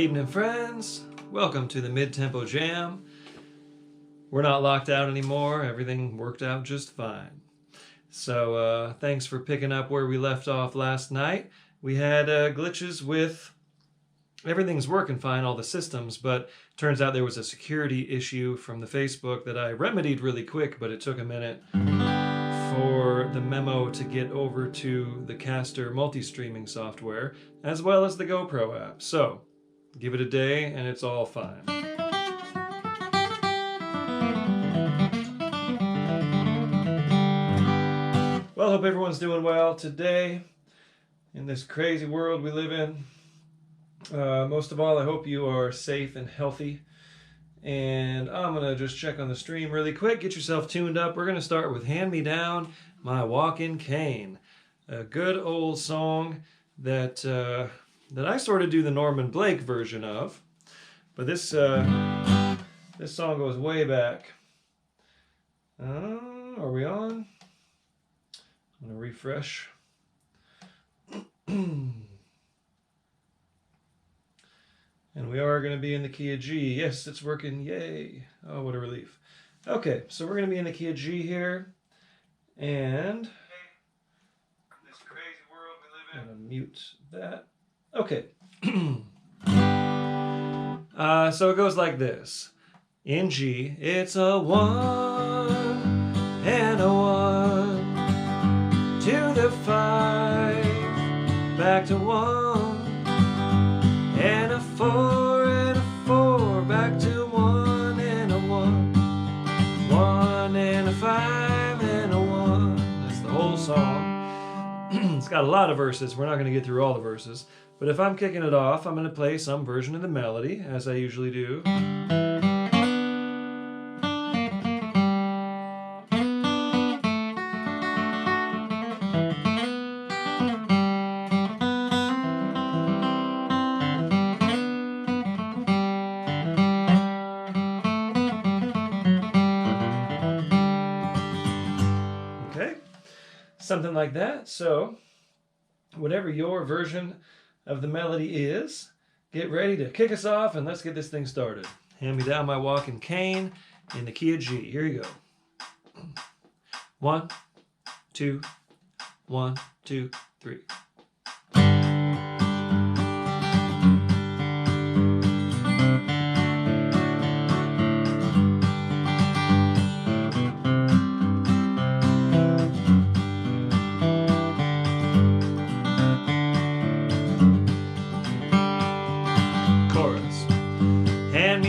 evening, friends. Welcome to the Mid-Tempo Jam. We're not locked out anymore. Everything worked out just fine. So thanks for picking up where we left off last night. We had glitches with everything's working fine, all the systems, but turns out there was a security issue from the Facebook that I remedied really quick, but it took a minute for the memo to get over to the Caster multi-streaming software, as well as the GoPro app. So give it a day and it's all fine. Well, hope everyone's doing well today in this crazy world we live in. Most of all, I hope you are safe and healthy. And I'm going to just check on the stream really quick. Get yourself tuned up. We're going to start with Hand Me Down, My Walking Cane. A good old song that I sort of do the Norman Blake version of. But this song goes way back. Are we on? I'm going to refresh. And we are going to be in the key of G. Yes, it's working. Yay. Oh, what a relief. Okay, so we're going to be in the key of G here. And this crazy world we live in. I'm going to mute that. Okay. So it goes like this. In G, it's a 1 and a 1 to the 5, back to 1 and a 4 and a 4, back to 1 and a 1, 1 and a 5 and a 1. That's the whole song. It's got a lot of verses. We're not going to get through all the verses. But if I'm kicking it off, I'm going to play some version of the melody, as I usually do. Something like that. So whatever your version of the melody is, get ready to kick us off and let's get this thing started. Hand Me Down, My Walking Cane in the key of G. Here you go. 1, 2, 1, 2, 3.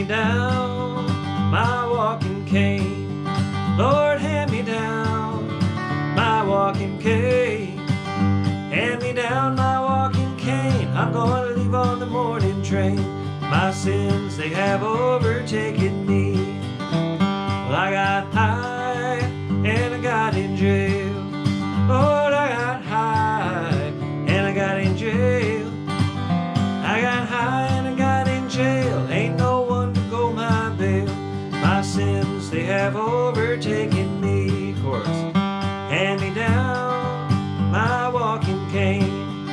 Down my walking cane, Lord, hand me down my walking cane, hand me down my walking cane. I'm going to leave on the morning train. My sins, they have overtaken me. Well, I got high and I got in jail. Lord, I got high and I got in jail. I got high and I got in jail. Ain't no my sins, they have overtaken me. Chorus. Hand me down my walking cane.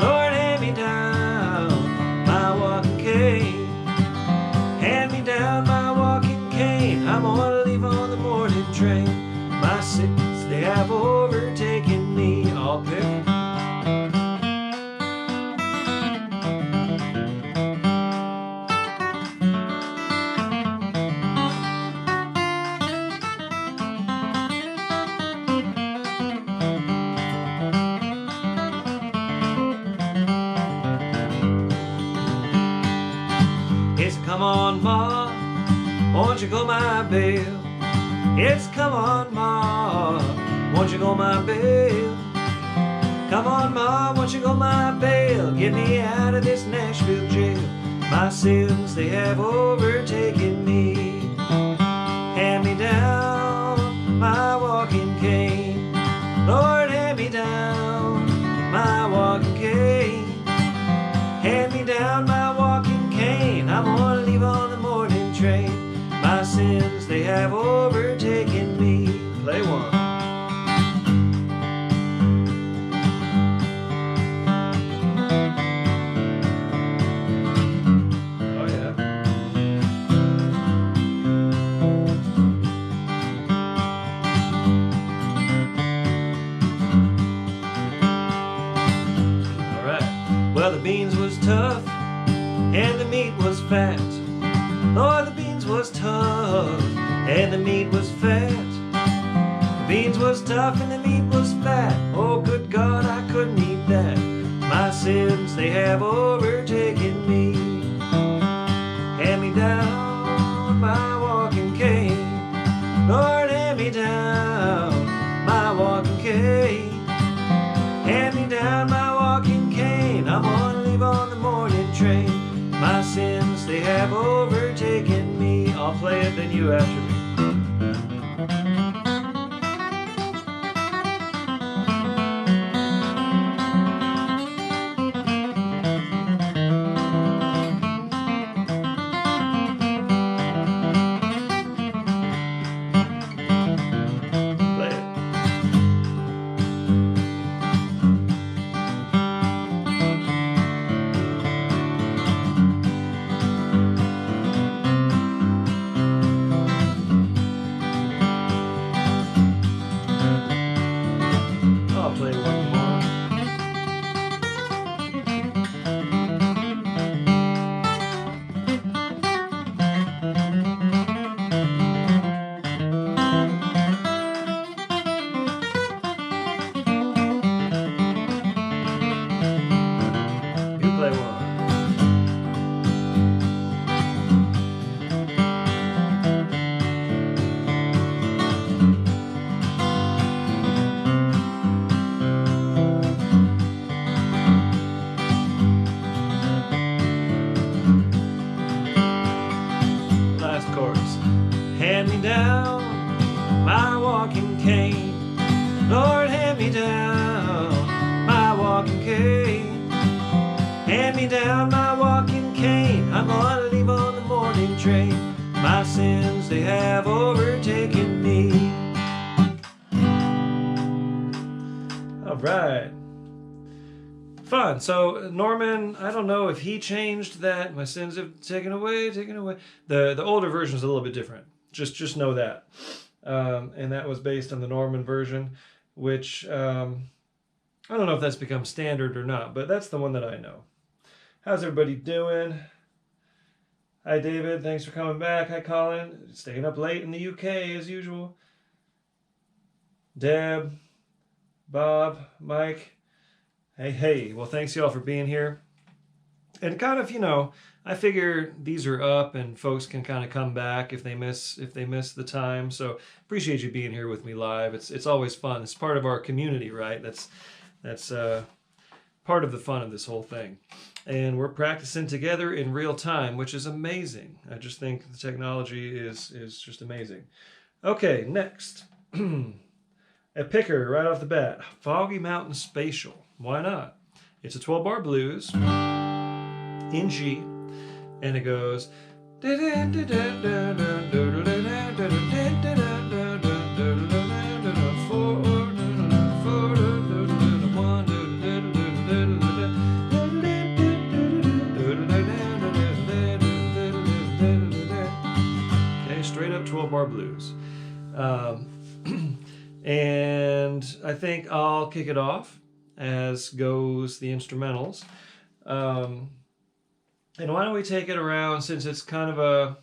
Lord, hand me down my walking cane. Hand me down my walking cane. I'm gonna leave on the morning train. My sins, they have overtaken me. All pick. Come on, Ma, won't you go my bail? It's come on, Ma, won't you go my bail? Come on, Ma, won't you go my bail? Get me out of this Nashville jail. My sins, they have overtaken me. Hand me down my walking cane. Lord, hand me down my walking cane. Hand me down my walking cane. I'm gonna leave on the morning train. My sins, they have overtaken me. Play one. the beans was tough and the meat was fat. Lord, the beans was tough and the meat was fat. The beans was tough and the meat was fat. Oh, good God, I couldn't eat that. My sins, they have overtaken me. Hand me down my walking cane. Lord, hand me down my walking cane. Hand me down my walking cane. I'm gonna leave on the morning train. My sins, they have overtaken me. I'll play it, then you after me. Hand me down my walking cane. Lord, hand me down my walking cane. Hand me down my walking cane. I'm gonna leave on the morning train. My sins, they have overtaken me. All right. Fun. So Norman, I don't know if he changed that. My sins have taken away. The older version is a little bit different. Just know that. And that was based on the Norman version, which I don't know if that's become standard or not, but that's the one that I know. How's everybody doing? Hi, David. Thanks for coming back. Hi, Colin. Staying up late in the UK as usual. Deb, Bob, Mike. Hey. Well, thanks y'all for being here. And kind of, I figure these are up and folks can kind of come back if they miss the time. So appreciate you being here with me live. It's always fun. It's part of our community, right? That's part of the fun of this whole thing. And we're practicing together in real time, which is amazing. I just think the technology is just amazing. Okay, next. A picker right off the bat. Foggy Mountain Spatial. Why not? It's a 12-bar blues in G, and it goes. Okay, straight up 12-bar blues. And I think I'll kick it off, as goes the instrumentals. And why don't we take it around, since it's kind of a...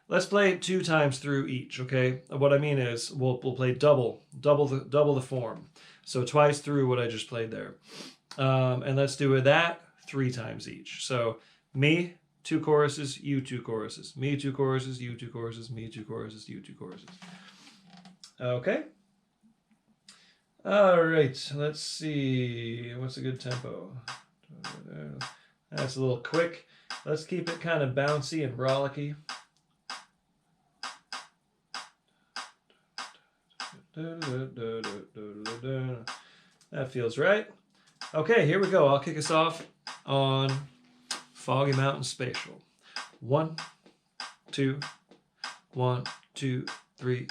Let's play it 2 times through each, okay? What I mean is we'll play double the form. So twice through what I just played there. And let's do that 3 times each. So me, 2 choruses, you 2 choruses. Me, 2 choruses, you 2 choruses, me, 2 choruses, you 2 choruses. Okay? All right, let's see. What's a good tempo? That's a little quick. Let's keep it kind of bouncy and brolicky. That feels right. Okay, here we go. I'll kick us off on Foggy Mountain Spatial. 1, 2, 1, 2, 3.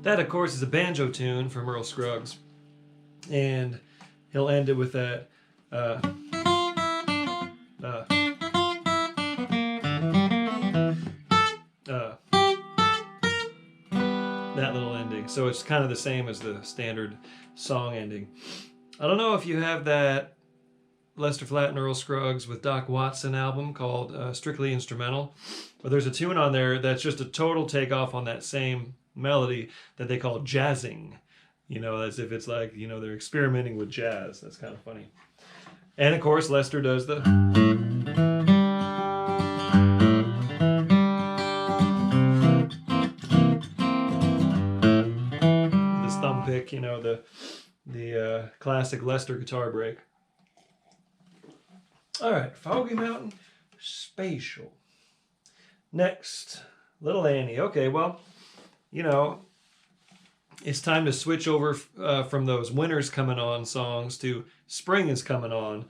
That, of course, is a banjo tune from Earl Scruggs. And he'll end it with that that little ending. So it's kind of the same as the standard song ending. I don't know if you have that Lester Flatt and Earl Scruggs with Doc Watson album called Strictly Instrumental, but there's a tune on there that's just a total takeoff on that same melody that they call jazzing. You know, as if it's like, you know, they're experimenting with jazz. That's kind of funny. And of course, Lester does the thumb pick, you know, the classic Lester guitar break. All right, Foggy Mountain Spatial. Next, Little Annie. Okay, well, you know, it's time to switch over from those winter's coming on songs to spring is coming on.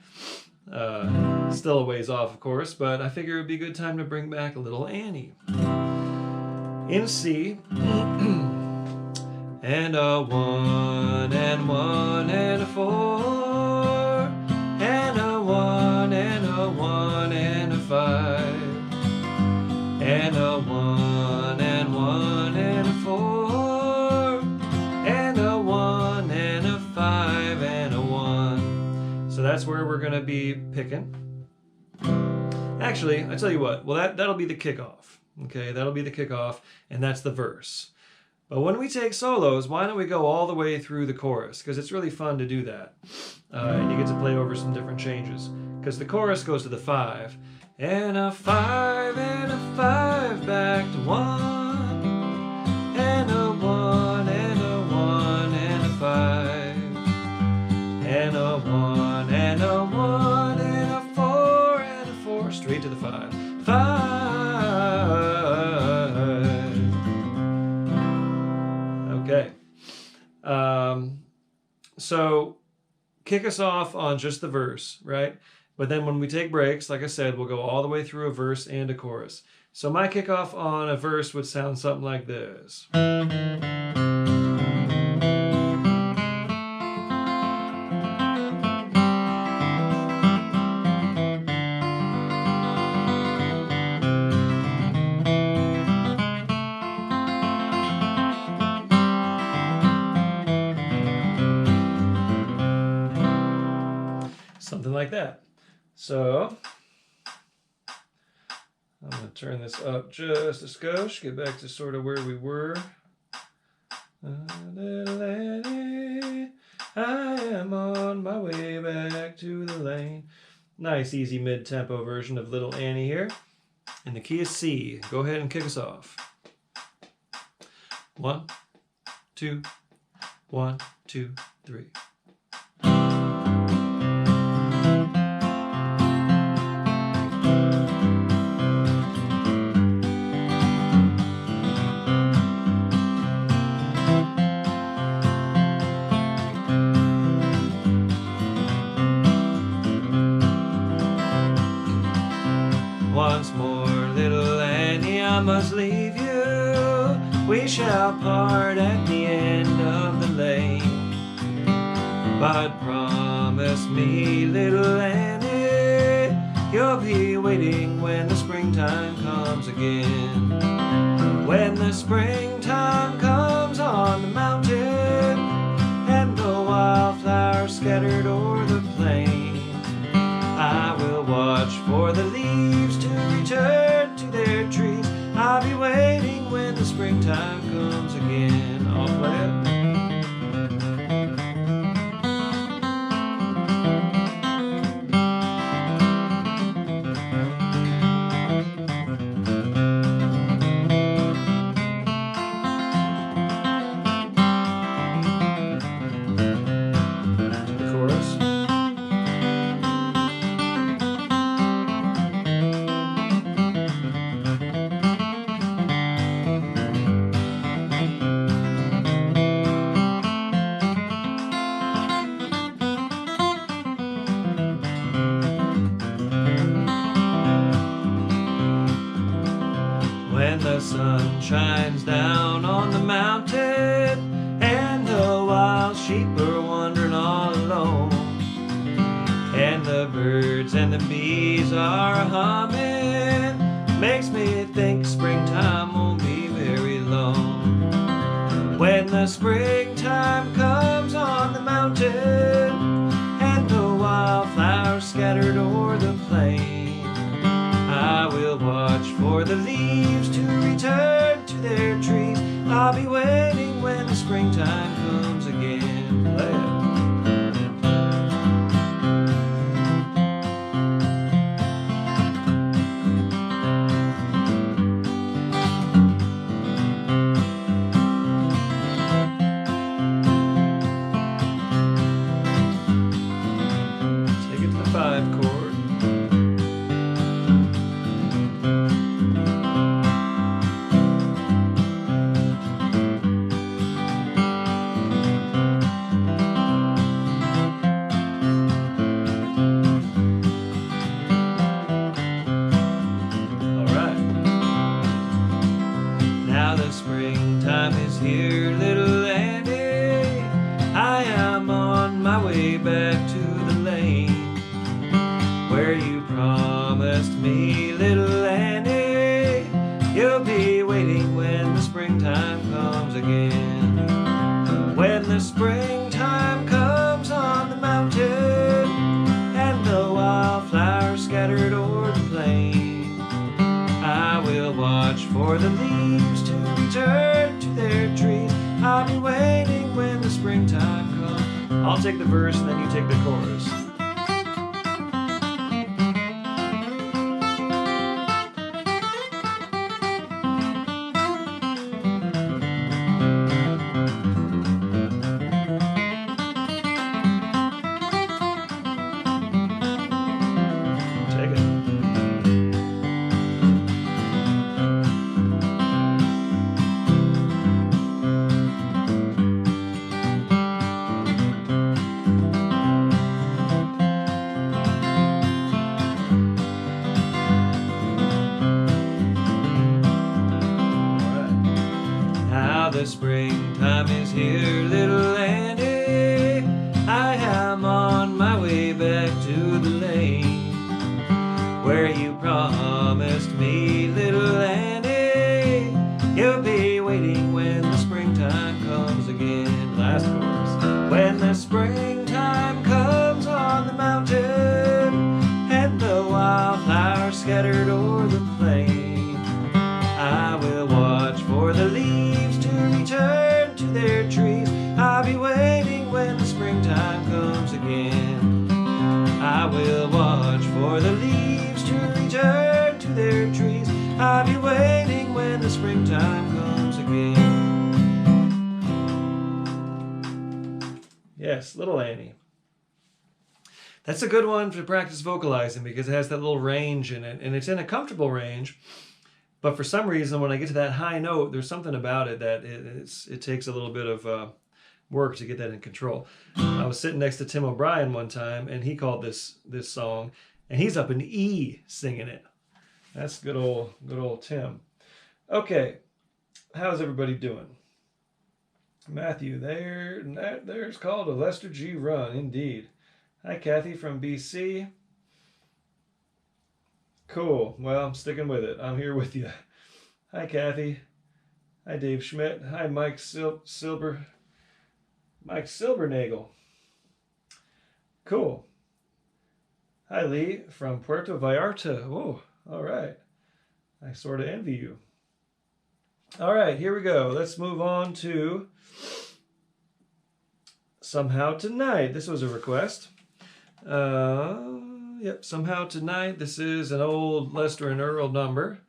Still a ways off, of course, but I figure it would be a good time to bring back Little Annie. In C. And a 1 and 1 and a 4 and a 1 and a 1 and a 5 and a 1 and 1 and a 4 and a 1 and a 5 and a 1. So that's where we're going to be picking. Actually, I tell you what, well that'll be the kickoff. Okay, that'll be the kickoff, and that's the verse. But when we take solos, why don't we go all the way through the chorus? Because it's really fun to do that. And you get to play over some different changes. Because the chorus goes to the 5. And a 5 and a 5 back to 1. And a 1 and a 1 and a 5. And a 1 and a 1 and a 4 and a 4. Straight to the 5. 5. Okay, so kick us off on just the verse, right? But then when we take breaks, like I said, we'll go all the way through a verse and a chorus. So my kickoff on a verse would sound something like this. Something like that. So I'm going to turn this up just a skosh, get back to sort of where we were. Little Annie, I am on my way back to the lane. Nice, easy mid-tempo version of Little Annie here. And the key is C. Go ahead and kick us off. 1, 2, 1, 2, 3. Once more, little Annie, I must leave you. We shall part at the end of the lane. But promise me, little Annie, you'll be waiting when the springtime comes again. When the springtime comes on the mountain and the wildflowers scattered o'er the plain, I will watch for the leaves to return to their trees. I'll be waiting when the springtime comes again. I'll play it. The chorus. When the sun shines down on the mountain the bees are humming, makes me think springtime won't be very long. When the springtime comes on the mountain and the wildflowers scattered o'er the plain, I will watch for the leaves to return to their trees. I'll be waiting when the springtime comes again. Play it. For the leaves to return to their trees, I'll be waiting when the springtime comes. I'll take the verse and then you take the chorus. The springtime is here, little Annie. I am on my way back to the lane where you promised me, little Annie. You'll be waiting when the springtime comes again. Last chorus. When the springtime comes on the mountain and the wildflowers scattered o'er the plain, I will watch for the leaves to return to their trees. I'll be waiting when the springtime comes again. I will watch for the leaves to return to their trees. I'll be waiting when the springtime comes again. Yes, Little Annie. That's a good one to practice vocalizing because it has that little range in it, and it's in a comfortable range. But for some reason, when I get to that high note, there's something about it that it takes a little bit of work to get that in control. I was sitting next to Tim O'Brien one time, and he called this song, and he's up in E singing it. That's good old Tim. Okay, how's everybody doing? Matthew, there's called a Lester G. Run, indeed. Hi, Kathy from BC. Cool. Well, I'm sticking with it. I'm here with you. Hi, Kathy. Hi, Dave Schmidt. Hi, Mike Silbernagel. Cool. Hi, Lee from Puerto Vallarta. Oh, all right. I sort of envy you. All right, here we go. Let's move on to Somehow Tonight. This was a request. Yep, Somehow Tonight. This is an old Lester and Earl number.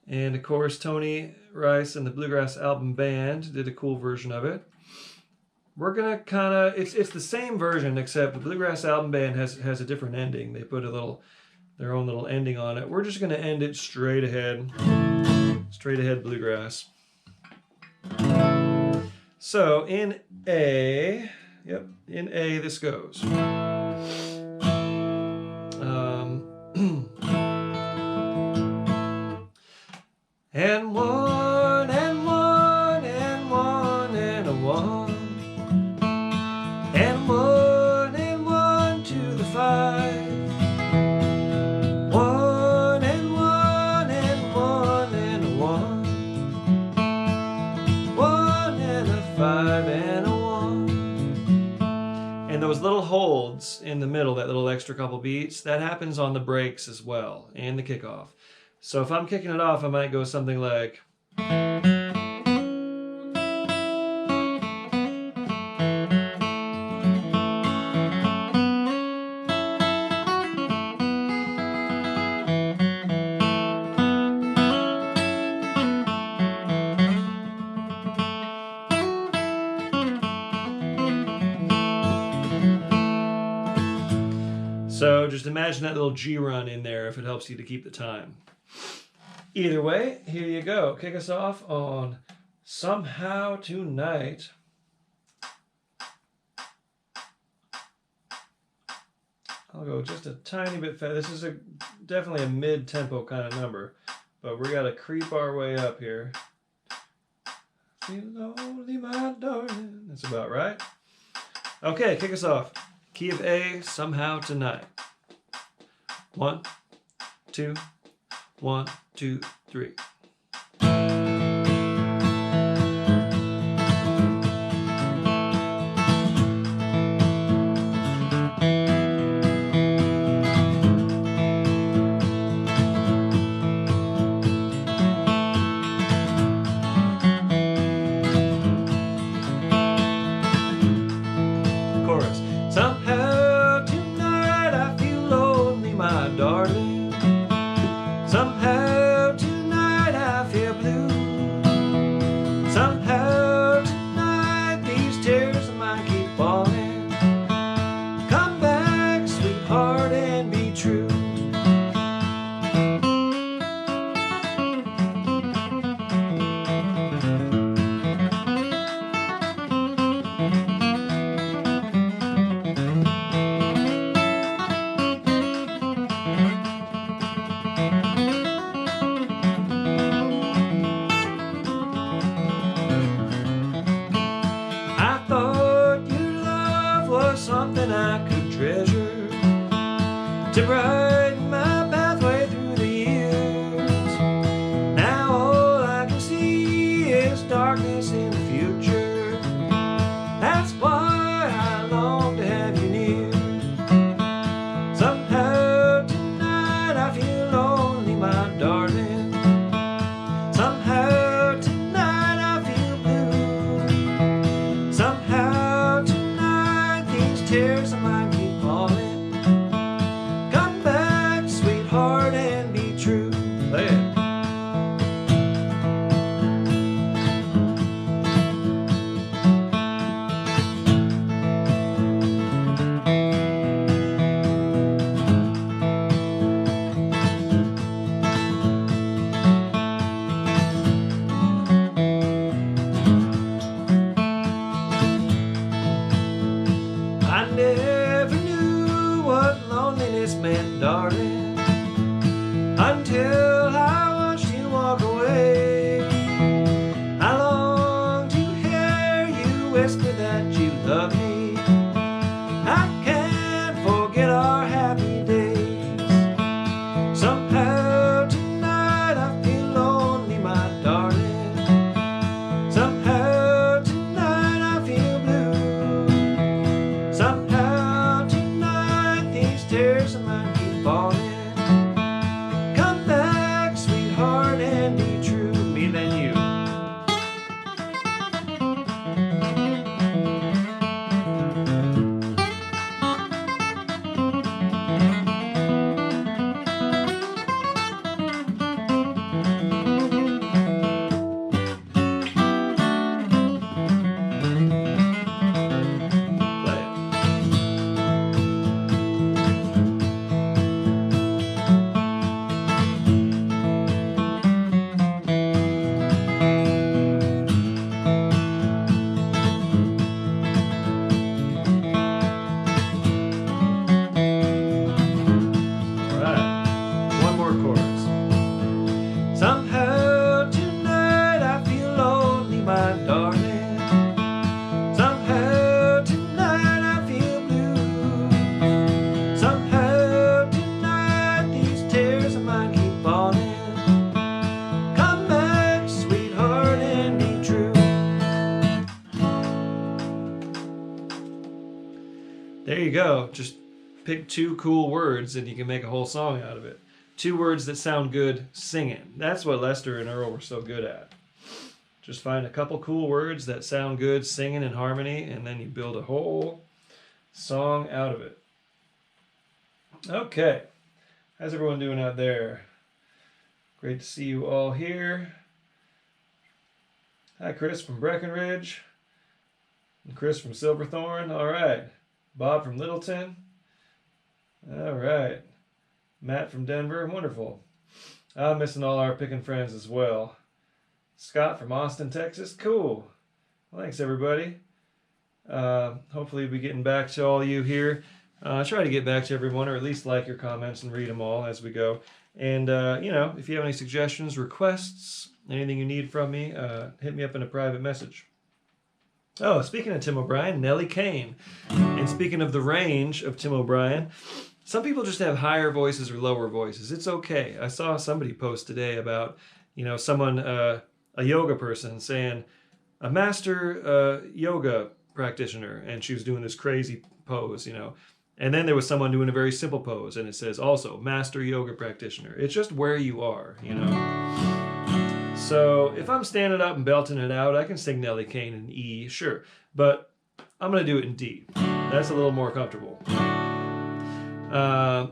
And of course, Tony Rice and the Bluegrass Album Band did a cool version of it. We're going to kind of, it's the same version, except the Bluegrass Album Band has a different ending. They put their own little ending on it. We're just going to end it straight ahead bluegrass. So in A, this goes. And one, and one, and one, and a one. And one to the five. 5 and a 1. And those little holds in the middle, that little extra couple beats, that happens on the breaks as well, and the kickoff. So if I'm kicking it off, I might go something like... So just imagine that little G run in there if it helps you to keep the time. Either way, here you go. Kick us off on Somehow Tonight. I'll go just a tiny bit fast. This is definitely a mid-tempo kind of number, but we got to creep our way up here. Feel lonely, my darling. That's about right. Okay, kick us off. Key of A, Somehow Tonight. 1, 2, 1, 2, 3. Chorus. Somehow tonight I feel lonely, my darling. Somehow tonight I feel blue. Somehow tonight these tears of mine keep falling. Come back, sweetheart, and be true. Something I could treasure to brighten my pathway through the years. Now all I can see is darkness in the future. That's why I long to have you near. Somehow tonight I feel lonely, my darling. Somehow tonight I feel blue. Somehow tears of mine keep falling. Come back, sweetheart, and be true. Play it. I never knew what loneliness meant, darling, until I watched you walk away. I long to hear you whisper that you love me. I can't forget our happy days. Somehow tonight I feel lonely, my darling. Somehow tonight I feel blue. Somehow tonight these tears of mine keep falling. Come back, sweetheart, and be true. Me then you. There you go. Just pick 2 cool words and you can make a whole song out of it. 2 words that sound good singing. That's what Lester and Earl were so good at. Just find a couple cool words that sound good singing in harmony, and then you build a whole song out of it. Okay. How's everyone doing out there? Great to see you all here. Hi, Chris from Breckenridge. And Chris from Silverthorne. All right. Bob from Littleton. All right. Matt from Denver. Wonderful. I'm missing all our picking friends as well. Scott from Austin, Texas. Cool. Well, thanks, everybody. Hopefully we'll be getting back to all you here. I try to get back to everyone, or at least like your comments and read them all as we go. And, if you have any suggestions, requests, anything you need from me, hit me up in a private message. Oh, speaking of Tim O'Brien, Nellie Cane. And speaking of the range of Tim O'Brien, some people just have higher voices or lower voices. It's okay. I saw somebody post today about, someone, a yoga person saying, a master yoga practitioner, and she was doing this crazy pose, And then there was someone doing a very simple pose, and it says also, master yoga practitioner. It's just where you are, So if I'm standing up and belting it out, I can sing Nellie Cane in E, sure. But I'm going to do it in D. That's a little more comfortable.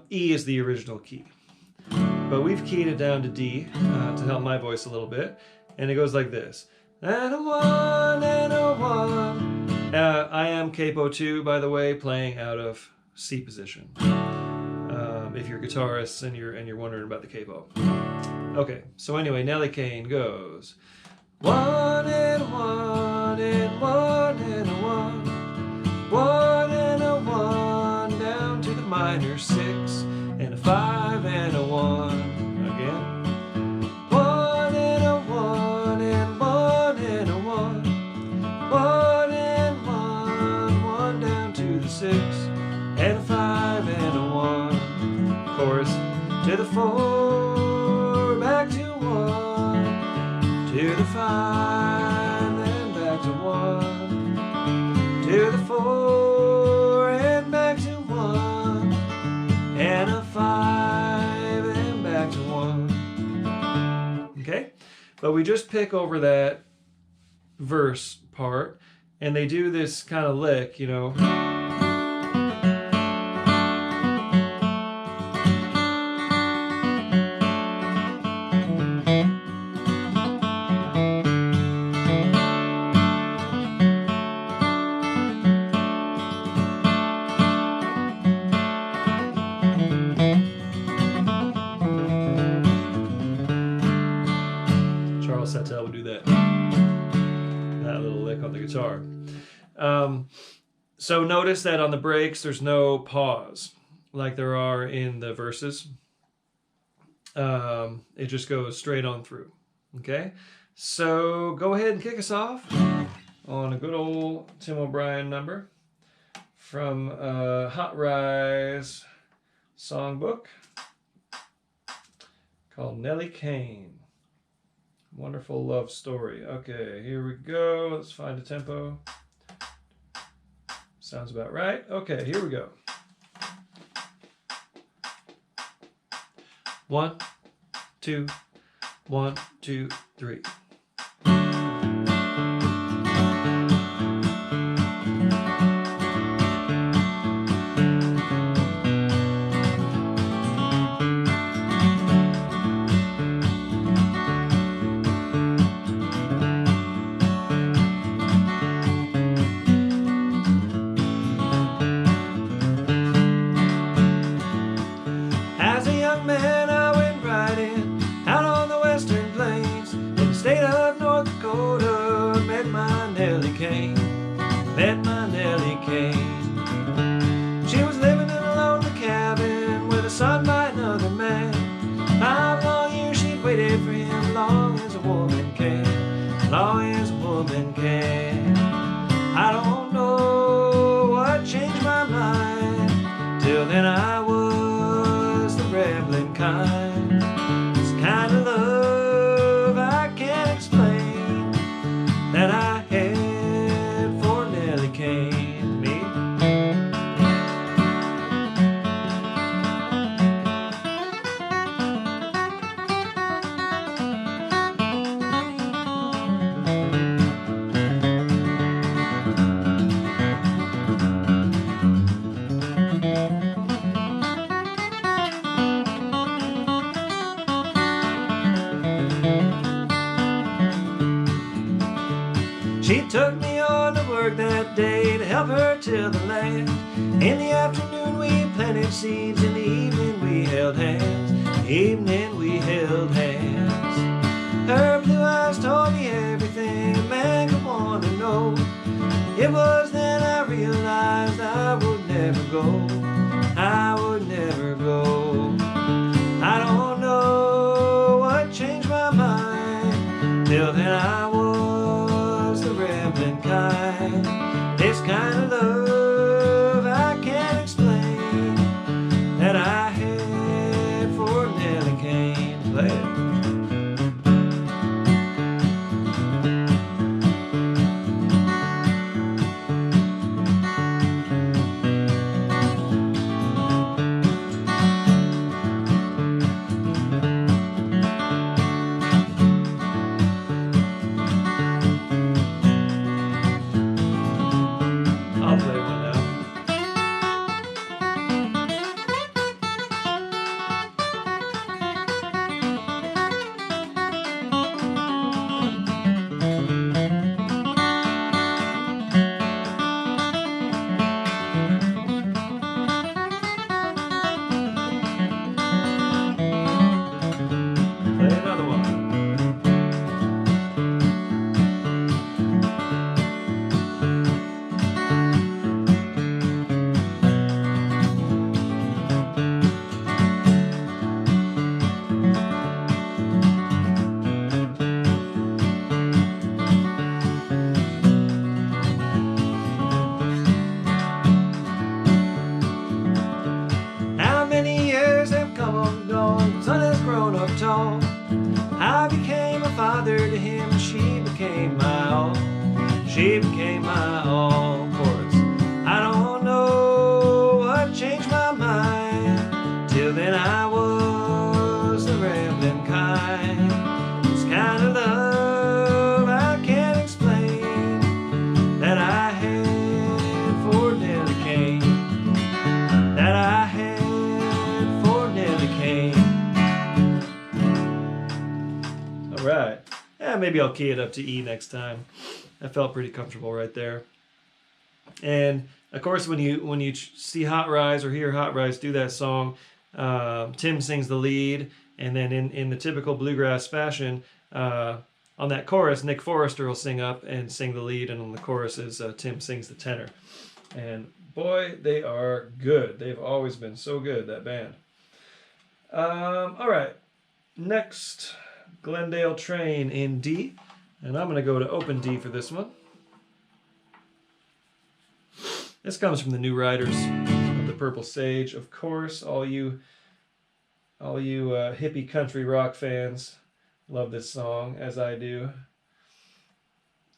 E is the original key. But we've keyed it down to D to help my voice a little bit. And it goes like this. And a 1, and a 1. I am capo 2, by the way, playing out of C position. If you're guitarists and you're wondering about the capo. Okay, so anyway, Nellie Cane goes 1 and a 1 and 1 and a 1, 1 and a 1 down to the minor 6 and a 5 and a 1 again. 1 and a 1 and 1 and a 1, 1 and 1, 1 down to the 6 and a 5 and a 1. Chorus to the 4, back to 1, to the 5, then back to 1, to the 4, and back to 1, and a 5, and back to 1. Okay? But we just pick over that verse part, and they do this kind of lick, would do that little lick on the guitar. So notice that on the breaks there's no pause like there are in the verses. It just goes straight on through. Okay, so go ahead and kick us off on a good old Tim O'Brien number from Hot Rise songbook called Nellie Cane. Wonderful love story. Okay, here we go. Let's find a tempo. Sounds about right. Okay, here we go. 1, 2, 1, 2, 3. Met my Nellie Cane. She was living in a lonely cabin with a son by another man. 5 long years she'd waited for him, long as a woman can, long as a woman can. I don't know what changed my mind, till then I was the rambling kind. This kind of love I can't explain that I had for Nellie Cane. work that day to help her till the last. In the afternoon we planted seeds, in the evening we held hands. Evening we held hands. Her blue eyes told me everything a man could want to know. It was then I realized I would never go. I would never go. I don't know what changed my mind. Till then I was the rambling kind. This kind of love I can't explain that I had for Nellie Cane. Play it. I became a father to him, she became my all. She became my all. Chorus. I don't know what changed my mind. Till then I was the rambling kind. This kind of love I can't explain that I had for Nellie Cane. That I had for Nellie Cane. Right. Yeah, maybe I'll key it up to E next time. I felt pretty comfortable right there. And of course, when you see Hot Rise or hear Hot Rise do that song, Tim sings the lead, and then in the typical bluegrass fashion, on that chorus, Nick Forrester will sing up and sing the lead, and on the choruses, Tim sings the tenor. And boy, they are good. They've always been so good, that band. All right, next. Glendale Train in D, and I'm going to go to open D for this one. This comes from the New Riders of the Purple Sage, of course. All you hippie country rock fans love this song, as I do.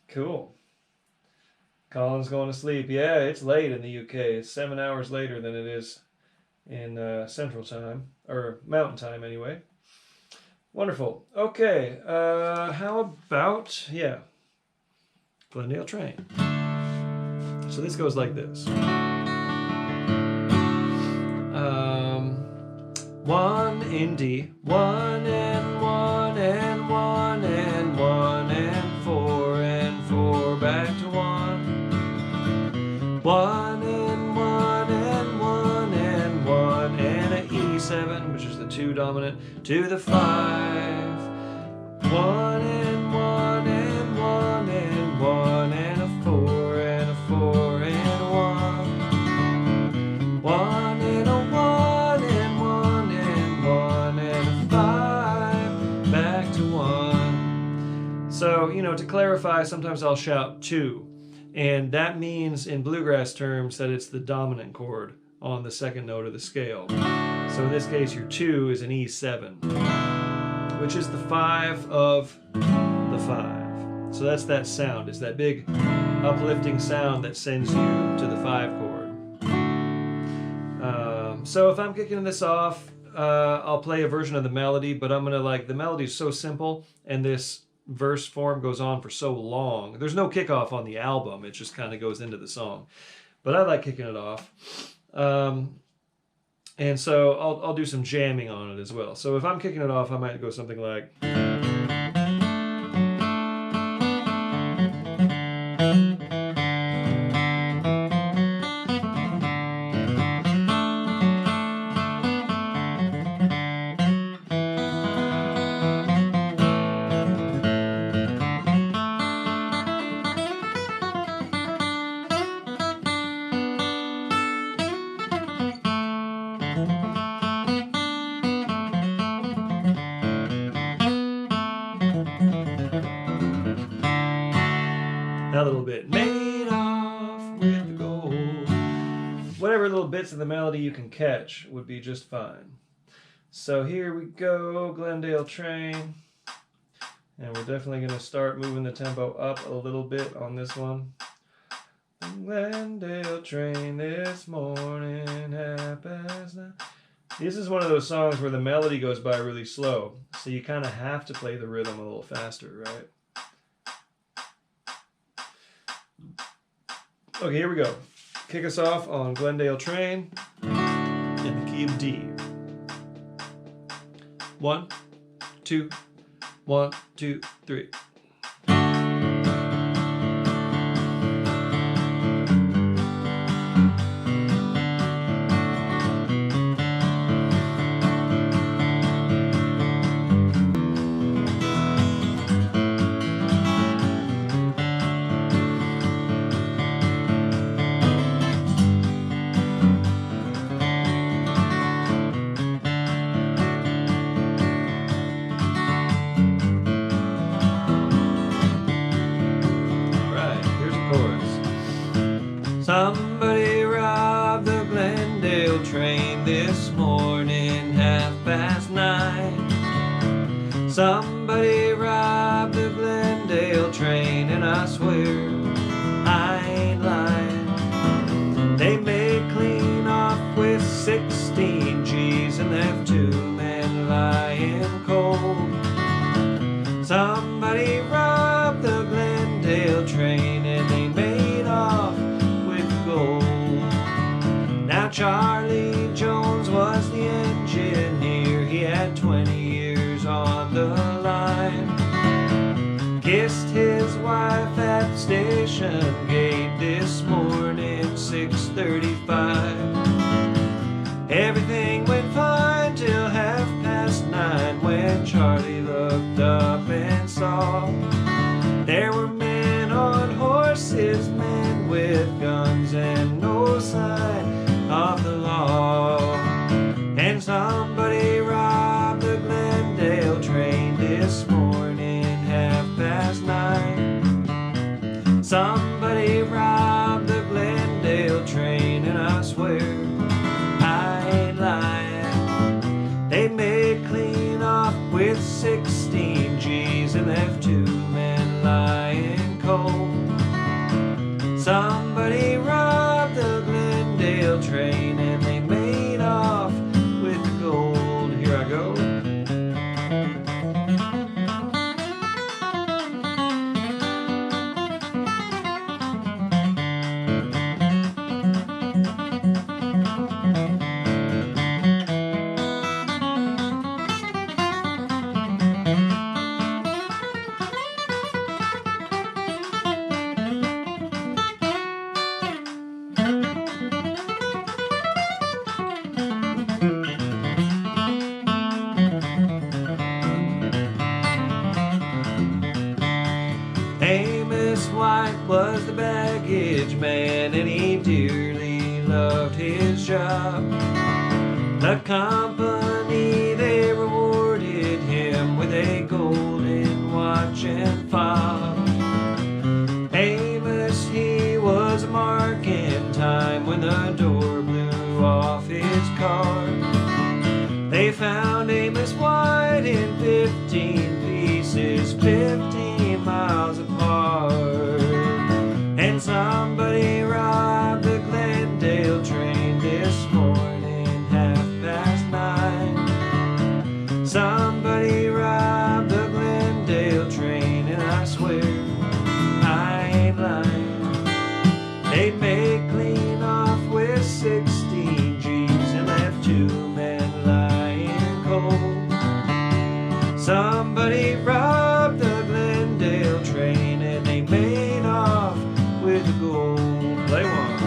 Cool. Colin's going to sleep. Yeah, it's late in the UK. It's 7 hours later than it is in Central Time, or Mountain Time anyway. Wonderful. Okay, how about, Glendale Train. So this goes like this. 1 in D, 1 and 1 and 1 and 1 and 4 back to 1. 1 and 1 and 1 and 1 and an E7, which is the 2 dominant, to the 5. 1 and 1 and 1 and 1 and a 4 and a 4 and 1. 1 and a 1 and 1 and 1 and a 5 back to 1. So, to clarify, sometimes I'll shout 2. And that means in bluegrass terms that it's the dominant chord on the second note of the scale. So in this case, your 2 is an E7, which is the 5 of the 5. So that's that sound. It's that big uplifting sound that sends you to the 5 chord. So if I'm kicking this off, I'll play a version of the melody, but I'm going to the melody is so simple, and this verse form goes on for so long. There's no kickoff on the album. It just kind of goes into the song. But I like kicking it off. And so I'll do some jamming on it as well. So if I'm kicking it off, I might go something like... made off with the gold. Whatever little bits of the melody you can catch would be just fine. So here we go, Glendale Train. And we're definitely going to start moving the tempo up a little bit on this one. Glendale Train this morning, 9:30. This is one of those songs where the melody goes by really slow, so you kind of have to play the rhythm a little faster, right? Okay, here we go. Kick us off on Glendale Train in the key of D. 1, 2, 1, 2, 3. Somebody robbed the Glendale train this morning, 9:30. Somebody robbed the Glendale train, and I swear I ain't lying. They made clean off with 16 G's and left 2 men lying cold. Somebody robbed the Glendale train, and they made off with gold. Now Charlie Jones was the engineer. He had 20 years on the line. Kissed his wife at the station gate this morning, 6:35. Everything went fine till 9:30 when Charlie looked up and saw there were men on horses, men with guns, and no sign of the law. And somebody robbed the Glendale train this morning, 9:30. Somebody robbed the Glendale train, and I swear I ain't lying. They made clean off with 16 G's and left 2 men lying cold. Somebody robbed the Glendale train, and they made off with gold. Here I go. Amos White was the baggage man, and he dearly loved his job. The company, they rewarded him with a golden watch and fob. Amos, he was marking time when the door blew off his car. They found Amos White in 15 pieces, 15 miles apart. And somebody robbed the Glendale train this morning, 9:30. Somebody robbed the Glendale train, and I swear I ain't lying. They made clean off with 16 G's and left 2 men lying cold. Somebody robbed the Glendale train, and they made off with gold. Play one.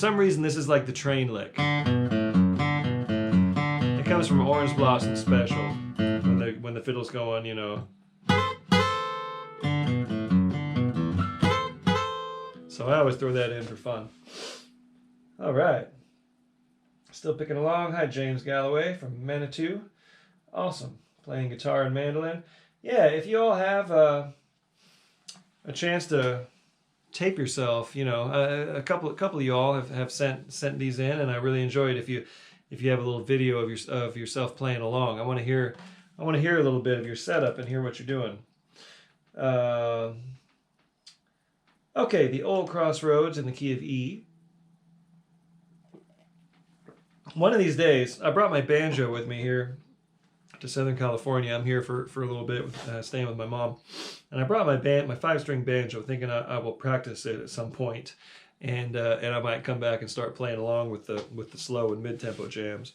some reason, this is like the train lick. It comes from Orange Blossom Special, when the fiddle's going, you know. So I always throw that in for fun. All right. Still picking along. Hi, James Galloway from Manitou. Awesome. Playing guitar and mandolin. Yeah, if you all have a chance to tape yourself, you know, a couple of you all have sent these in, and I really enjoyed if you have a little video of yourself playing along. I want to hear a little bit of your setup and hear what you're doing. Okay, the Old Crossroads in the key of E. One of these days, I brought my banjo with me here to Southern California. I'm here for a little bit, staying with my mom, and I brought my 5-string banjo, thinking I will practice it at some point, and I might come back and start playing along with the slow and mid-tempo jams.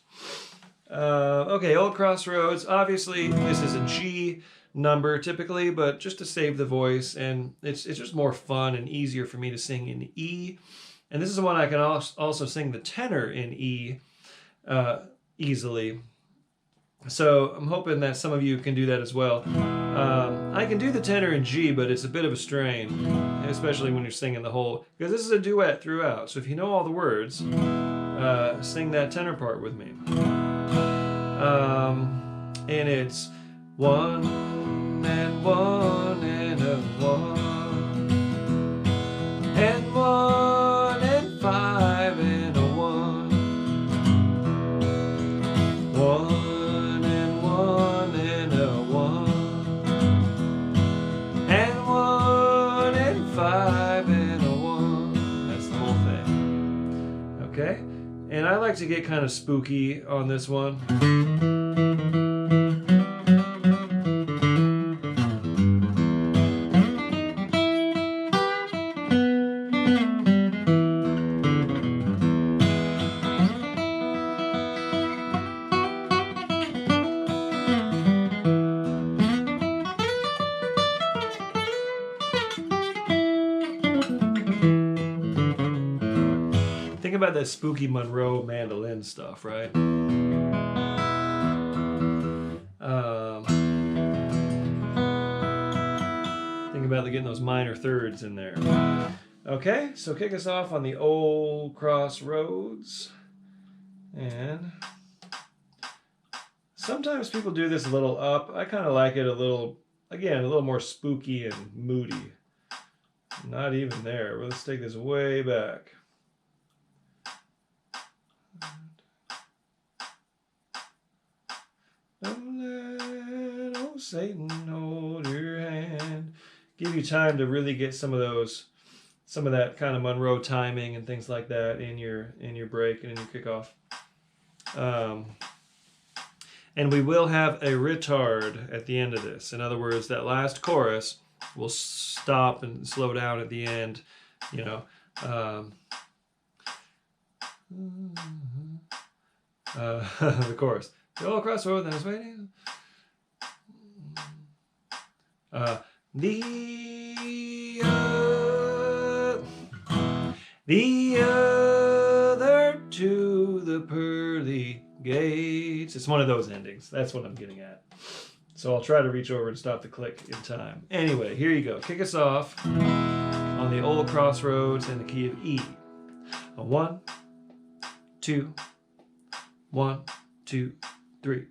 Okay, Old Crossroads. Obviously, this is a G number typically, but just to save the voice, and it's just more fun and easier for me to sing in E. And this is one I can also sing the tenor in E easily. So I'm hoping that some of you can do that as well. I can do the tenor in G, but it's a bit of a strain, especially when you're singing the whole, because this is a duet throughout. So if you know all the words, sing that tenor part with me. And it's 1 and 1 and a 1 and 1 and 5 and a 1 1 and 1 and a 1 and 1 and 5 and a 1. That's the whole thing. Okay, and I like to get kind of spooky on this one. Think about that spooky Monroe mandolin stuff, right? Think about getting those minor thirds in there. Okay, so kick us off on the Old Crossroads. And sometimes people do this a little up. I kind of like it a little more spooky and moody. Not even there. Well, let's take this way back. Don't let old Satan hold your hand. Give you time to really get some of that kind of Monroe timing and things like that in your break and in your kickoff. And we will have a retard at the end of this. In other words, that last chorus will stop and slow down at the end, you know. The chorus. The Old Crossroads that is waiting. The other to the pearly gates. It's one of those endings. That's what I'm getting at. So I'll try to reach over and stop the click in time. Anyway, here you go. Kick us off on the Old Crossroads in the key of E. A 1, 2, 1, 2, 3.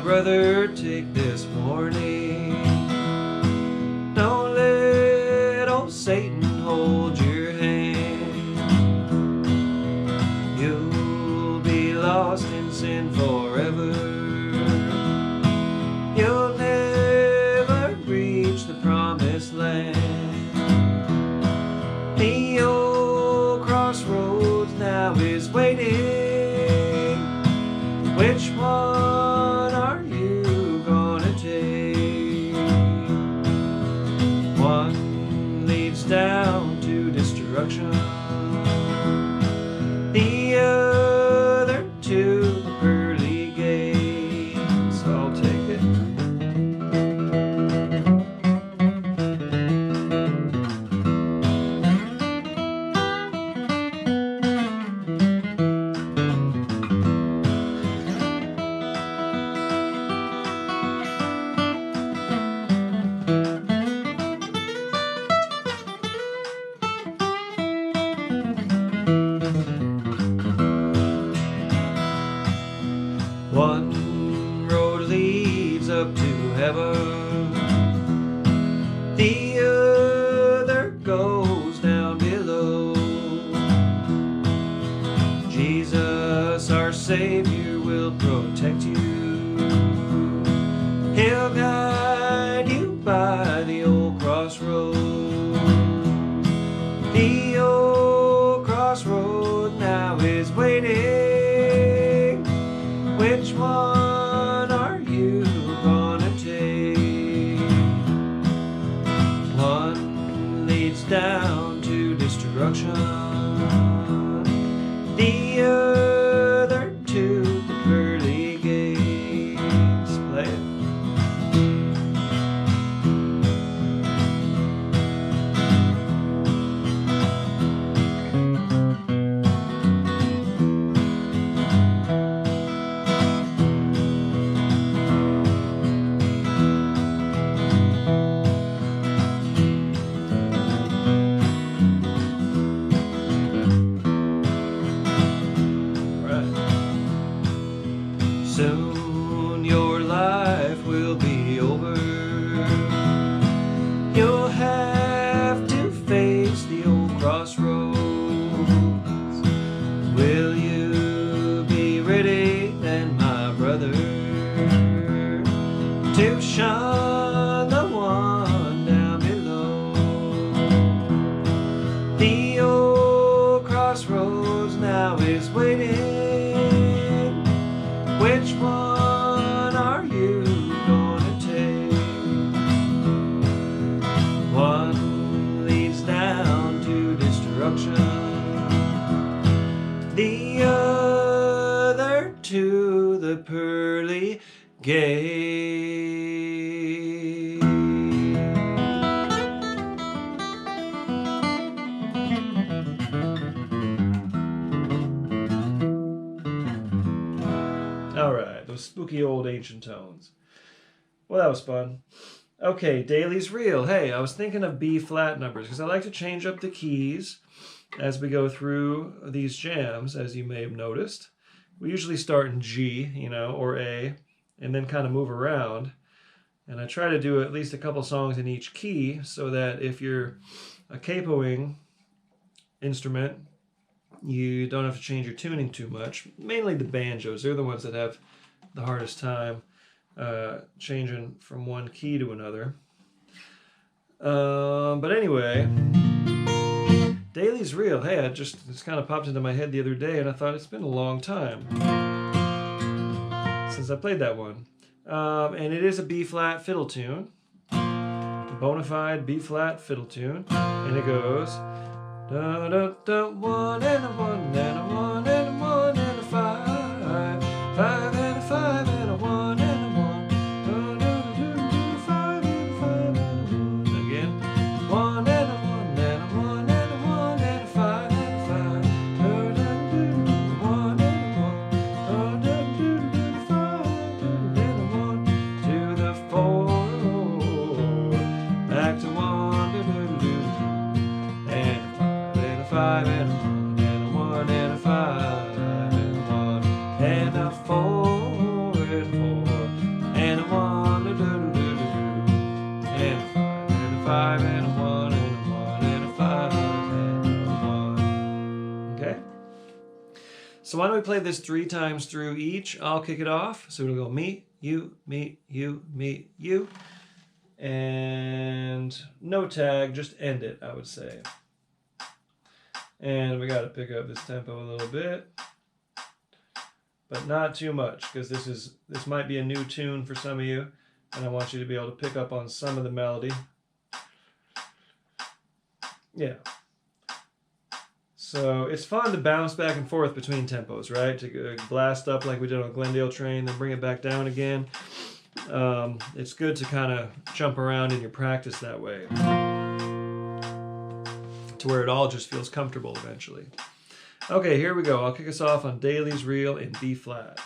Brother, take this warning. Don't let old Satan hold your hand. You'll be lost in sin forever. You'll never reach the promised land. The old crossroads now is waiting. Which one are you gonna take? One leads down to destruction, the other to the pearly gates. I'll take it. One road leads up to heaven, the other goes down below. Jesus, our Savior, will protect you. He'll guide you by the old crossroads. The old crossroad now is waiting. Which one are you gonna take? One leads down to destruction, the other to the pearly gates. Play it. Soon your life will be over. You'll have to face the old crossroads. Will you be ready then, my brother, to shun the one down below? The old crossroads now is waiting. Which one are you gonna take? One leads down to destruction, the other to the pearly gate. Alright, those spooky old ancient tones. Well, that was fun. Okay, Daley's Reel. Hey, I was thinking of B flat numbers because I like to change up the keys as we go through these jams, as you may have noticed. We usually start in G, or A, and then kind of move around. And I try to do at least a couple songs in each key so that if you're a capoing instrument, you don't have to change your tuning too much. Mainly the banjos. They're the ones that have the hardest time changing from one key to another. But anyway, Daley's Reel. Hey, it's kind of popped into my head the other day, and I thought it's been a long time since I played that one. And it is a B-flat fiddle tune. Bona fide B-flat fiddle tune. And it goes... Da da da, 1 and a 1 and a 1 and a 1 and a 5, 5 and a 5 and a 1 and a 1. Da da da da, 5 and a 5 and a 1. Again, 1 and a 1 and a 1 and a 1 and a 5 and a 5. Da da da, 1 and a 1. Da da da da, 5 and a 1 to the 4, back to 1. And 5 and a 1 and a 1 and a 5 and a 1 and a 4 and 4 and a 1 and a 5 and a 1 and a 1 and a 5 and a 1. Okay. So why don't we play this 3 times through each? I'll kick it off. So it'll go me, you, me, you, me, you, and no tag. Just end it, I would say. And we got to pick up this tempo a little bit. but not too much, because this might be a new tune for some of you, and I want you to be able to pick up on some of the melody. Yeah. So it's fun to bounce back and forth between tempos, right? To blast up like we did on Glendale Train, then bring it back down again. It's good to kind of jump around in your practice that way, to where it all just feels comfortable eventually. Okay, here we go. I'll kick us off on Daley's Reel in B flat.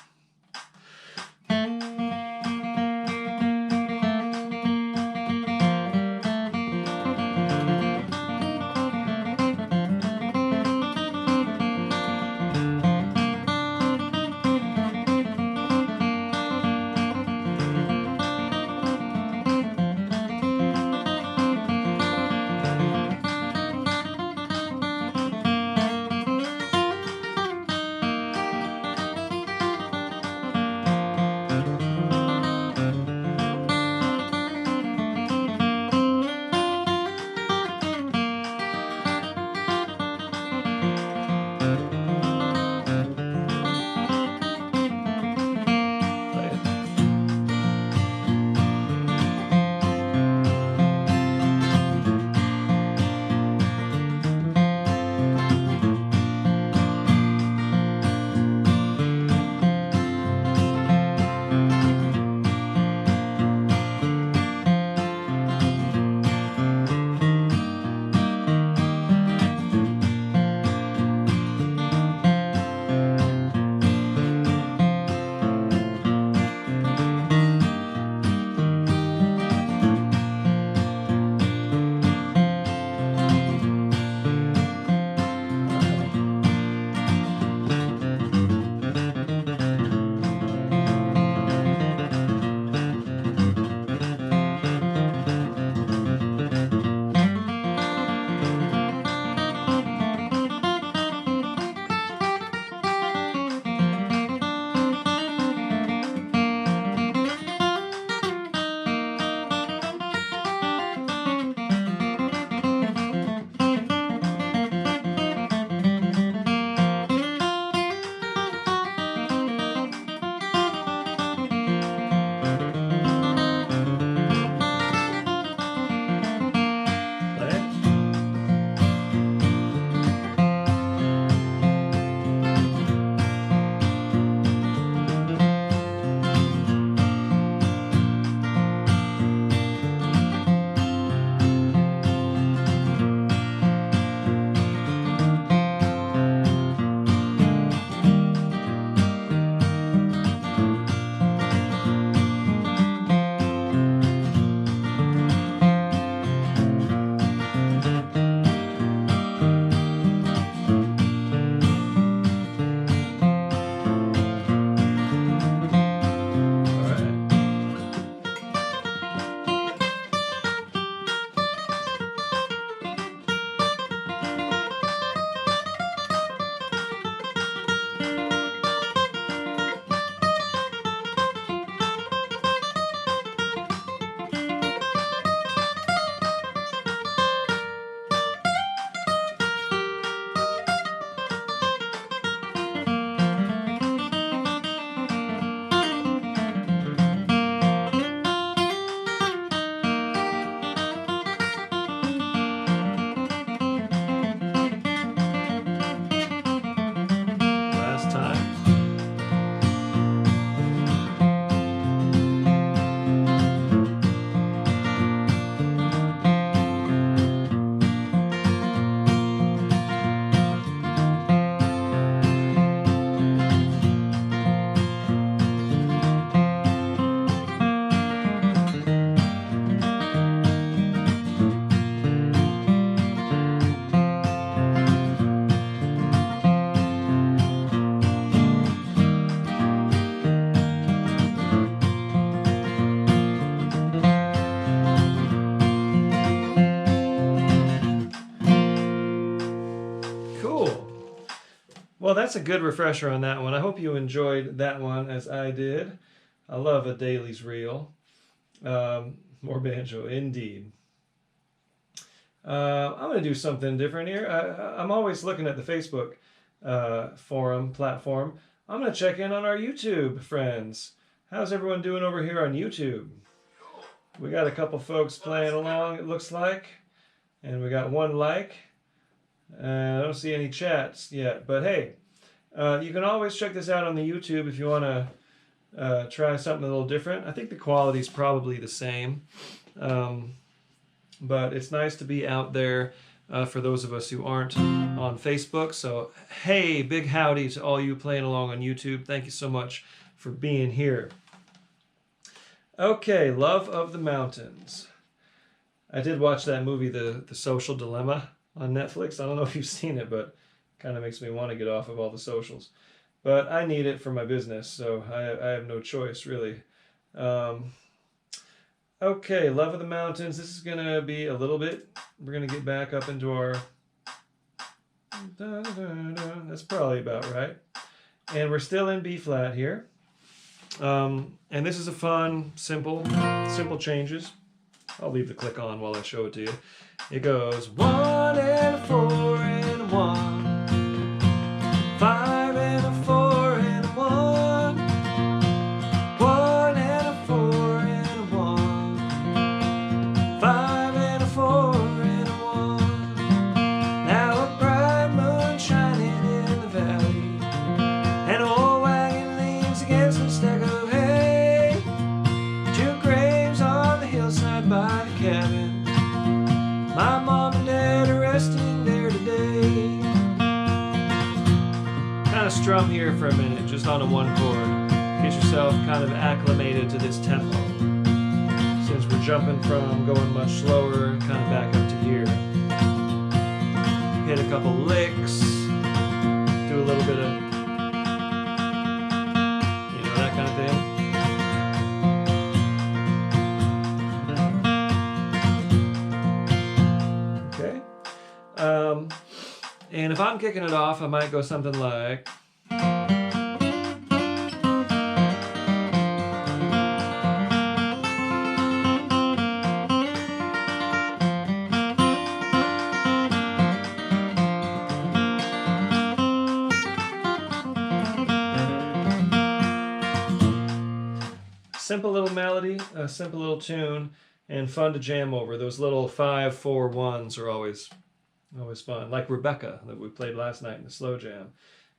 Well, that's a good refresher on that one. I hope you enjoyed that one as I did. I love a Daley's Reel. More banjo, indeed. I'm going to do something different here. I'm always looking at the Facebook forum platform. I'm going to check in on our YouTube friends. How's everyone doing over here on YouTube? We got a couple folks playing along, it looks like. And we got one like. I don't see any chats yet. But hey, you can always check this out on the YouTube if you want to try something a little different. I think the quality's probably the same. But it's nice to be out there for those of us who aren't on Facebook. So, hey, big howdy to all you playing along on YouTube. Thank you so much for being here. Okay, Love of the Mountains. I did watch that movie, The Social Dilemma, on Netflix. I don't know if you've seen it, but it kind of makes me want to get off of all the socials. But I need it for my business, so I have no choice, really. Okay, Love of the Mountains. This is going to be a little bit. We're going to get back up into our... That's probably about right. And we're still in B flat here. And this is a fun, simple changes. I'll leave the click on while I show it to you. It goes 1 and a 4 and a 1, 5 and a 4 and a 1, 1 and a 4 and a 1, 5 and a 4 and a 1. Now a bright moon shining in the valley, and old wagon leans against a stack of hay. 2 graves on the hillside by the cabin. My mom and dad are resting there today. Kind of strum here for a minute, just on a 1 chord. Get yourself kind of acclimated to this tempo. Since we're jumping from going much slower, kind of back up to here. Hit a couple licks. Do a little bit of, that kind of thing. And if I'm kicking it off, I might go something like... Simple little melody, a simple little tune, and fun to jam over. Those little 5-4-1s are always fun. Like Rebecca that we played last night in the slow jam.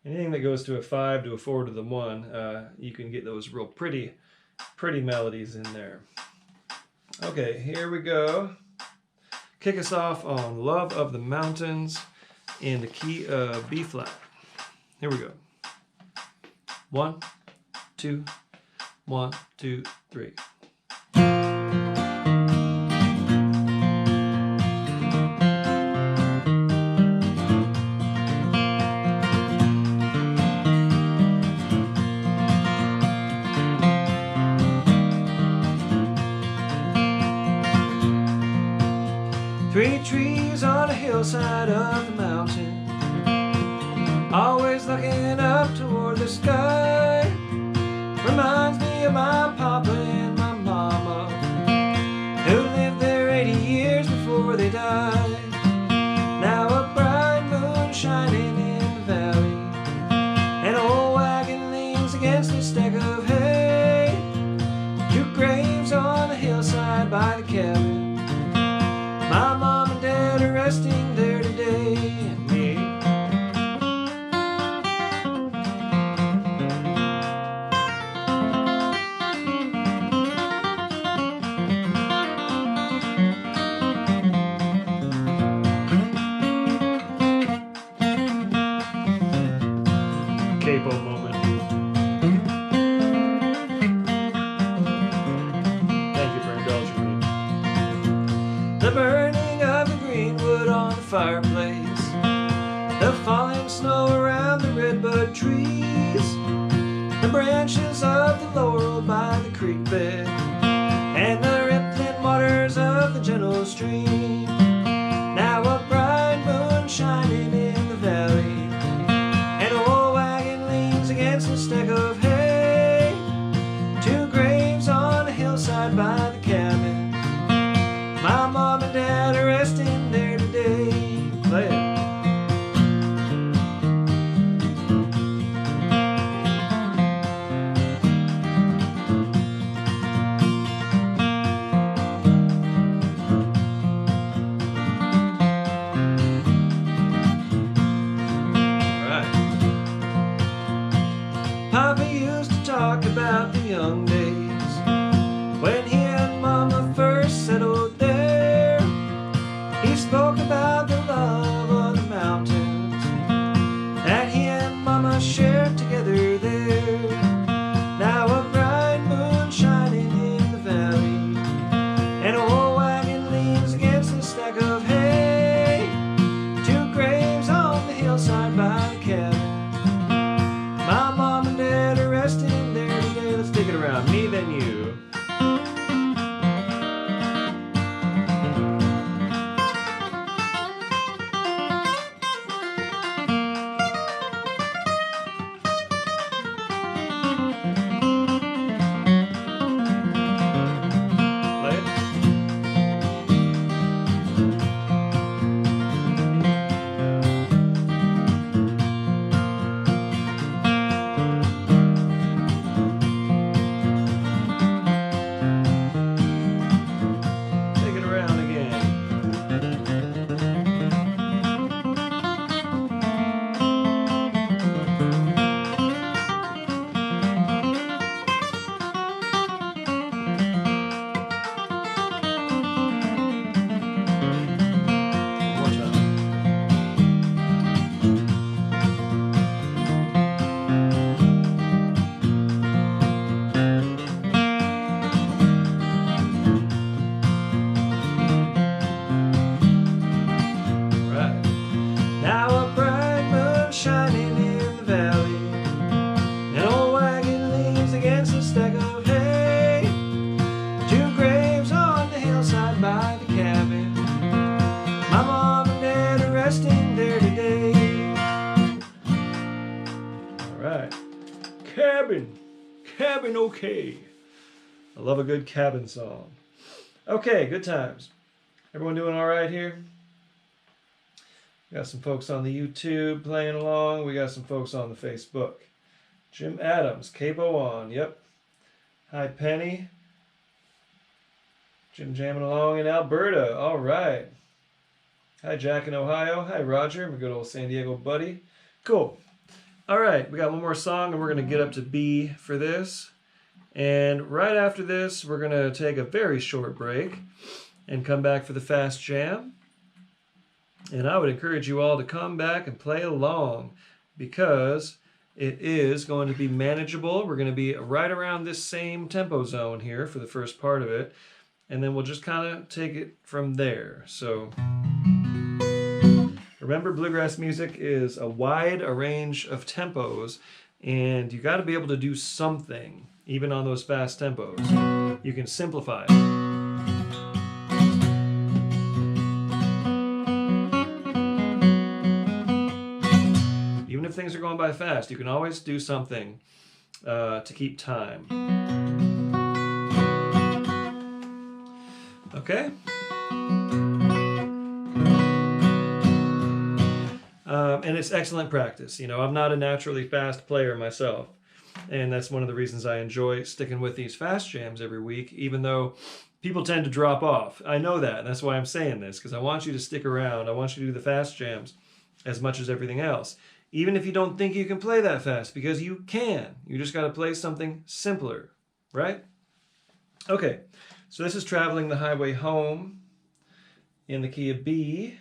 Anything that goes to a 5 to a 4 to the 1, you can get those real pretty melodies in there. Okay, here we go. Kick us off on Love of the Mountains in the key of B flat. Here we go. 1, 2, 1, 2, 3. 3 trees on a hillside of the mountain, always looking up toward the sky. Reminds me of my papa and my mama, who lived there 80 years before they died. Now a bright moon shining in the valley, an old wagon leans against a stack of hay. 2 graves on the hillside by the cabin. My mom and dad are resting there today, and me. Capo moment. Thank you for indulging me. The burning of the greenwood on the fireplace, the falling snow around the redbud trees, the branches of the laurel by the creek bed, and the rippling waters of the gentle stream. Now a bright moon shining in the valley, an old wagon leans against a stack of hay. 2 graves on a hillside by the cabin. My mom and dad are resting there today. Play it. talk about the young days when he and Mama first settled there. He spoke about the love of the mountains that he and Mama shared together there. Now a bright moon shining in the valley, and an old wagon leans against a stack of hay. Two graves on the hillside by the cabin. My mom and dad are resting there today. Let's take it around. Me, then you. Cabin, okay. I love a good cabin song. Okay, good times. Everyone doing all right here? We got some folks on the YouTube playing along. We got some folks on the Facebook. Jim Adams, Capo on, yep. Hi, Penny. Jim jamming along in Alberta, all right. Hi, Jack in Ohio. Hi, Roger, my good old San Diego buddy. Cool. All right, we got one more song, and we're going to get up to B for this. And right after this, we're going to take a very short break and come back for the fast jam. And I would encourage you all to come back and play along because it is going to be manageable. We're going to be right around this same tempo zone here for the first part of it. And then we'll just kind of take it from there. So remember, bluegrass music is a wide range of tempos, and you got to be able to do something, even on those fast tempos. You can simplify it. Even if things are going by fast, you can always do something to keep time. Okay? And it's excellent practice. You know, I'm not a naturally fast player myself. And that's one of the reasons I enjoy sticking with these fast jams every week, even though people tend to drop off. I know that, and that's why I'm saying this, because I want you to stick around. I want you to do the fast jams as much as everything else. Even if you don't think you can play that fast, because you can. You just got to play something simpler, right? Okay, so this is Traveling the Highway Home in the key of B.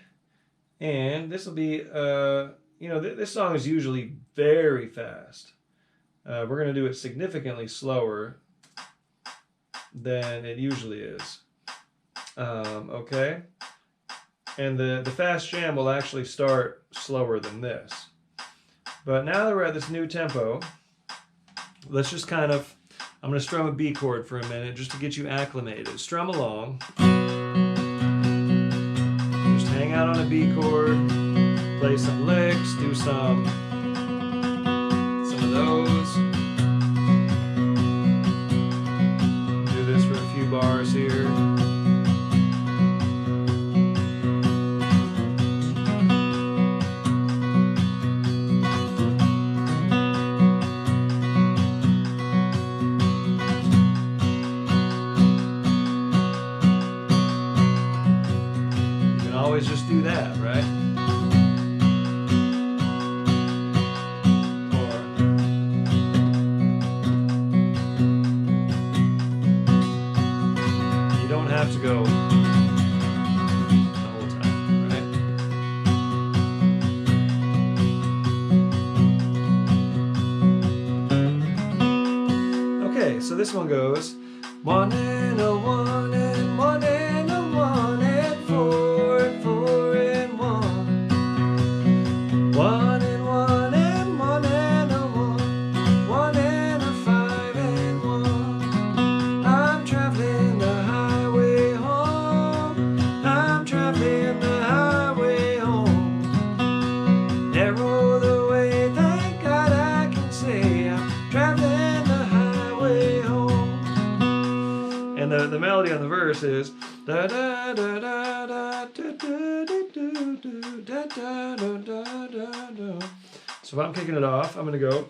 And this will be, you know, this song is usually very fast. We're going to do it significantly slower than it usually is. Okay? And the fast jam will actually start slower than this. But now that we're at this new tempo, let's just kind of, I'm going to strum a B chord for a minute just to get you acclimated. Strum along. Hang out on a B chord, play some licks, do some of those. Do this for a few bars here. Always just do that, right? Or have to go the whole time, right? Okay, so this one goes 1 and a 1 and 1 and a 1 and 4 and 4 and 1. 1 and 1 and 1 and a 1. 1 and a 5 and 1. I'm traveling the highway home. I'm traveling the highway home. Narrow the way, thank God I can say I'm traveling the highway home. And the melody on the verse is da da da da da da da da da da da da. So if I'm kicking it off, I'm gonna go.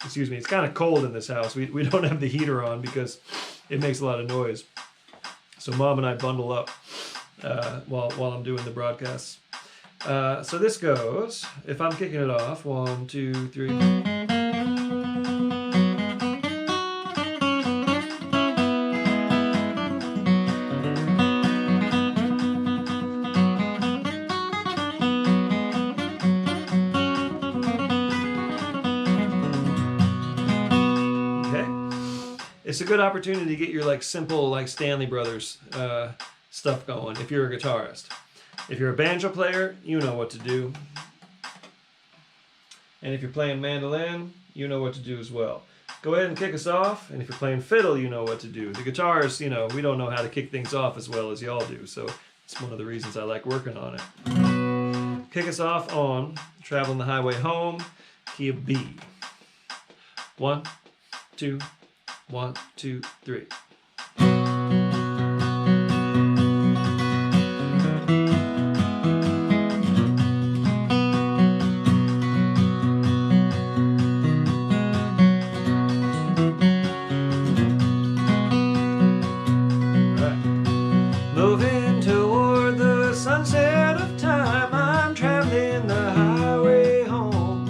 Excuse me, it's kind of cold in this house. We don't have the heater on because it makes a lot of noise. So Mom and I bundle up while I'm doing the broadcasts. So this goes. If I'm kicking it off, 1, 2, 3. It's a good opportunity to get your like simple like Stanley Brothers stuff going if you're a guitarist. If you're a banjo player, you know what to do. And if you're playing mandolin, you know what to do as well. Go ahead and kick us off, and if you're playing fiddle, you know what to do. The guitars, you know, we don't know how to kick things off as well as y'all do, so it's one of the reasons I like working on it. Kick us off on Traveling the Highway Home, key of B. 1, 2, 1, 2, 3. Moving toward the sunset of time, I'm traveling the highway home,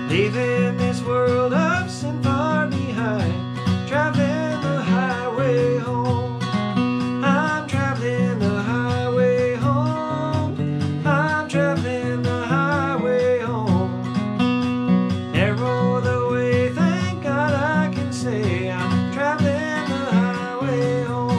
leaving this world of sin far behind, traveling the highway home. I'm traveling the highway home. I'm traveling the highway home. Narrow the way, thank God I can say I'm traveling the highway home.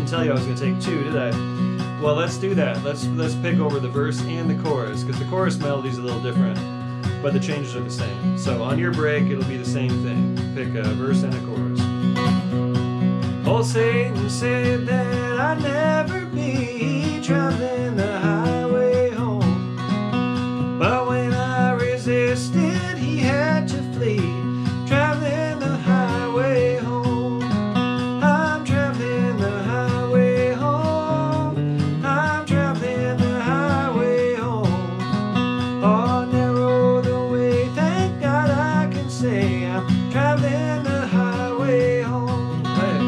Tell you I was going to take 2, did I? Well, let's do that. Let's pick over the verse and the chorus, because the chorus melody is a little different, but the changes are the same. So on your break, it'll be the same thing. Pick a verse and a chorus. Old Satan said that I'd never be traveling the highway home, but when I resisted, he had to flee. Traveling the highway home. I'm traveling the highway home. I'm traveling the highway home. Oh, narrow the way, thank God I can say I'm traveling the highway home. Hey.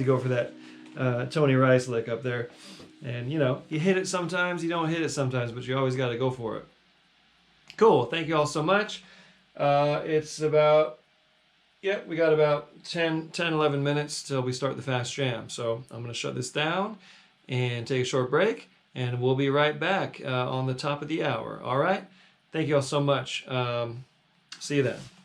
go for that Tony Rice lick up there. And, you know, you hit it sometimes, you don't hit it sometimes, but you always got to go for it. Cool. Thank you all so much. It's about, we got about 11 minutes till we start the fast jam. So I'm going to shut this down and take a short break, and we'll be right back on the top of the hour. All right? Thank you all so much. See you then.